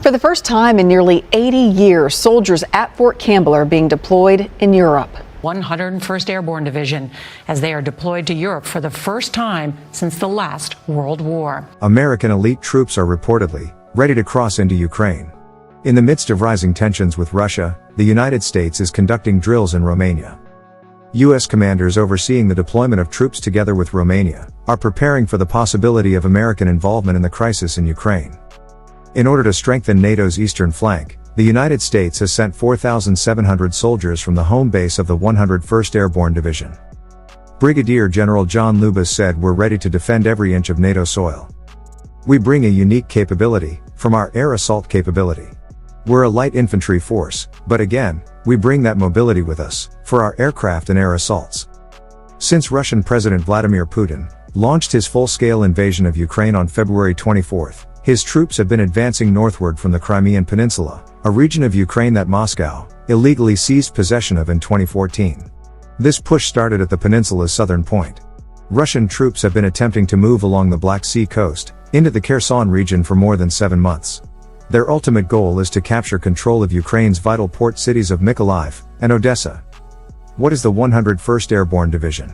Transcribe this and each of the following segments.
For the first time in nearly 80 years, soldiers at Fort Campbell are being deployed in Europe. 101st Airborne Division, as they are deployed to Europe for the first time since the last World War. American elite troops are reportedly ready to cross into Ukraine. In the midst of rising tensions with Russia, the United States is conducting drills in Romania. U.S. commanders overseeing the deployment of troops together with Romania are preparing for the possibility of American involvement in the crisis in Ukraine. In order to strengthen NATO's eastern flank, the United States has sent 4,700 soldiers from the home base of the 101st Airborne Division. Brigadier General John Lubas said, "We're ready to defend every inch of NATO soil. We bring a unique capability, from our air assault capability. We're a light infantry force, but again, we bring that mobility with us, for our aircraft and air assaults." Since Russian President Vladimir Putin launched his full-scale invasion of Ukraine on February 24, his troops have been advancing northward from the Crimean Peninsula, a region of Ukraine that Moscow illegally seized possession of in 2014. This push started at the peninsula's southern point. Russian troops have been attempting to move along the Black Sea coast into the Kherson region for more than 7 months. Their ultimate goal is to capture control of Ukraine's vital port cities of Mykolaiv and Odessa. What is the 101st Airborne Division?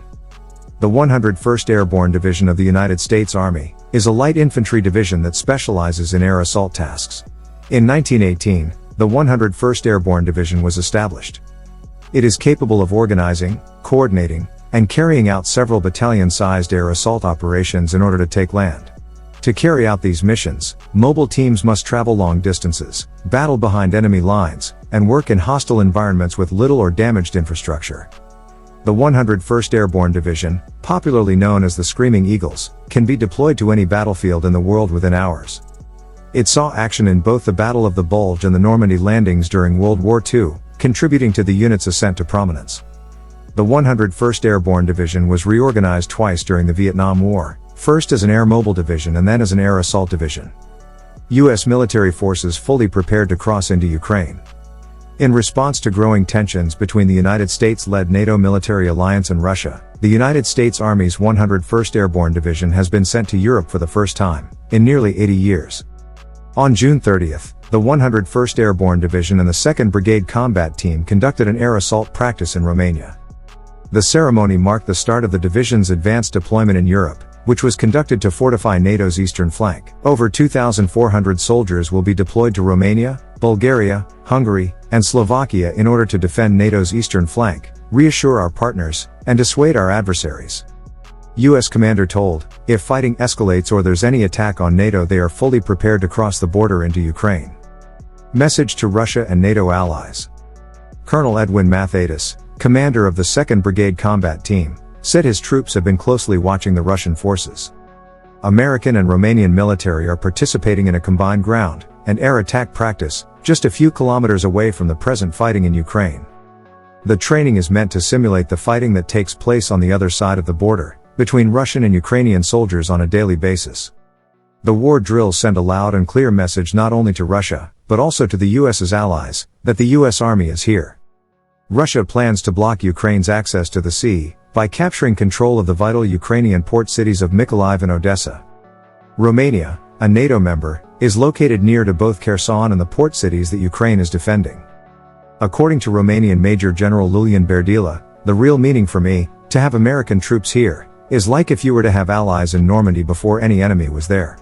The 101st Airborne Division of the United States Army is a light infantry division that specializes in air assault tasks. In 1918, the 101st Airborne Division was established. It is capable of organizing, coordinating, and carrying out several battalion-sized air assault operations in order to take land. To carry out these missions, mobile teams must travel long distances, battle behind enemy lines, and work in hostile environments with little or damaged infrastructure. The 101st Airborne Division, popularly known as the Screaming Eagles, can be deployed to any battlefield in the world within hours. It saw action in both the Battle of the Bulge and the Normandy landings during World War II, contributing to the unit's ascent to prominence. The 101st Airborne Division was reorganized twice during the Vietnam War, first as an air mobile division and then as an air assault division. U.S. military forces fully prepared to cross into Ukraine. In response to growing tensions between the United States-led NATO military alliance and Russia, the United States Army's 101st Airborne Division has been sent to Europe for the first time in nearly 80 years. On June 30th, the 101st Airborne Division and the 2nd Brigade Combat Team conducted an air assault practice in Romania. The ceremony marked the start of the division's advanced deployment in Europe, which was conducted to fortify NATO's eastern flank. Over 2,400 soldiers will be deployed to Romania, Bulgaria, Hungary, and Slovakia in order to defend NATO's eastern flank, reassure our partners, and dissuade our adversaries. U.S. commander told, "If fighting escalates or there's any attack on NATO, they are fully prepared to cross the border into Ukraine." Message to Russia and NATO allies. Colonel Edwin Mathaidis, commander of the 2nd Brigade Combat Team, said his troops have been closely watching the Russian forces. American and Romanian military are participating in a combined ground and air attack practice just a few kilometers away from the present fighting in Ukraine. The training is meant to simulate the fighting that takes place on the other side of the border, between Russian and Ukrainian soldiers on a daily basis. The war drills send a loud and clear message not only to Russia, but also to the US's allies, that the US Army is here. Russia plans to block Ukraine's access to the sea by capturing control of the vital Ukrainian port cities of Mykolaiv and Odessa. Romania, a NATO member, is located near to both Kherson and the port cities that Ukraine is defending. According to Romanian Major General Iulian Berdila, "The real meaning for me, to have American troops here, is like if you were to have allies in Normandy before any enemy was there."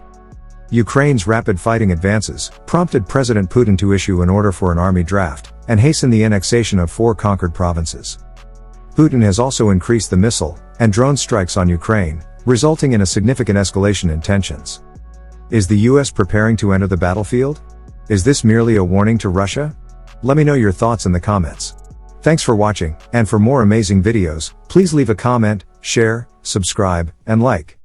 Ukraine's rapid fighting advances prompted President Putin to issue an order for an army draft and hasten the annexation of 4 conquered provinces. Putin has also increased the missile and drone strikes on Ukraine, resulting in a significant escalation in tensions. Is the US preparing to enter the battlefield? Is this merely a warning to Russia? Let me know your thoughts in the comments. Thanks for watching, and for more amazing videos, please leave a comment, share, subscribe, and like.